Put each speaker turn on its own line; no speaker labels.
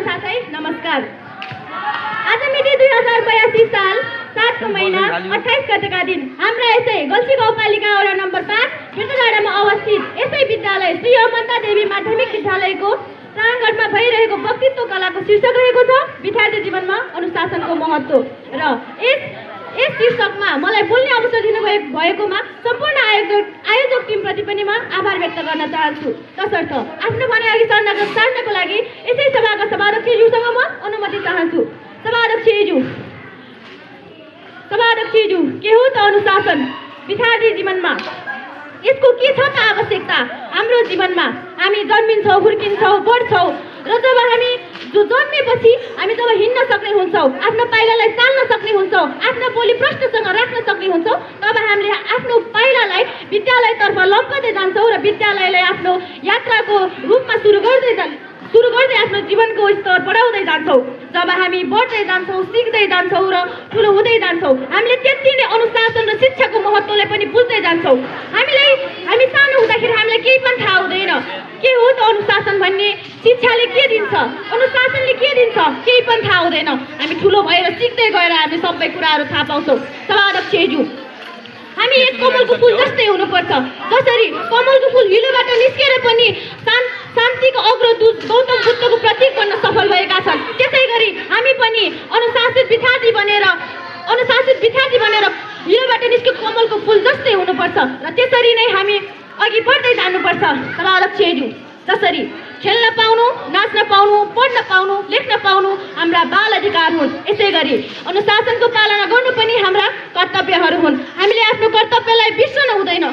साथै नमस्कार। आज मिति 2082 साल 7 को महिना 28 गतेका दिन हाम्रा यसै गल्सी गाउँपालिका वडा नम्बर 5 बिर्तडाँडामा अवस्थित यसै विद्यालय श्री अमन्ता देवी माध्यमिक विद्यालयको प्राङ्गणमा भइरहेको वक्तित्व कलाको शीर्षक रहेको छ विद्यार्थी जीवनमा अनुशासनको महत्त्व। र यस शीर्षकमा मलाई बोल्ने अवसर दिनुभएकोमा सम्पूर्ण आयोजक टिमप्रति पनि म आभार व्यक्त गर्न चाहन्छु। तसर्थ आफ्नो भनाइ अघि सार्नको लागि यसै सभाका सभाध्यक्षज्यूसँग म अनुमति चाहन्छु। सभाध्यक्षज्यू, के हो त अनुशासन विद्यार्थी जीवनमा? यसको के छ त आवश्यकता हाम्रो जीवनमा? हामी जन्मिन्छौँ, हुर्किन्छौँ, बढ्छौँ र जब हामी जन्मेपछि हामी जब हिँड्न सक्ने हुन्छौँ, आफ्नो पाइलालाई चाल्न सक्ने हुन्छौँ, आफ्नो बोली प्रष्टसँग राख्न सक्ने हुन्छौँ, तब हामीले आफ्नो पाइलालाई विद्यालयतर्फ लम्काउँदै जान्छौँ र विद्यालयलाई आफ्नो यात्राको रूपमा सुरु गर्दै आफ्नो जीवनको स्तर बढाउँदै जान्छौँ। जब हामी बढ्दै जान्छौँ, सिक्दै जान्छौँ र ठुलो हुँदै जान्छौँ, हामीले त्यति नै अनुशासन र शिक्षाको महत्त्वलाई पनि बुझ्दै जान्छौँ। हामी सानो हुँदाखेरि हामीलाई केही पनि थाहा हुँदैन के हो त अनुशासन भन्ने, शिक्षाले के दिन्छ, अनुशासनले के दिन्छ, केही पनि थाहा हुँदैन। हामी ठुलो भएर सिक्दै गएर हामी सबै कुराहरू थाहा पाउँछौँ। सभाध्यक्षज्यू, हामी एक कमलको फुल जस्तै हुनुपर्छ। जसरी कमलको फुल हिलोबाट निस्केर पनि शान्तिको अग्रदूत गौतम बुद्धको प्रतीक बन्न सफल भएका छन्, त्यसै गरी हामी पनि अनुशासित विद्यार्थी बनेर हिलोबाट निस्केको कमलको फुल जस्तै हुनुपर्छ र त्यसरी नै हामी अघि बढ्दै जानुपर्छ। सभाध्यक्षज्यू, जसरी खेल्न पाउनु, नाच्न पाउनु, पढ्न पाउनु, लेख्न पाउनु हाम्रा बाल अधिकार हुन्, यसै गरी अनुशासनको पालना गर्नु पनि हाम्रा कर्तव्यहरू हुन्। हामीले आफ्नो कर्तव्यलाई बिर्सन हुँदैन।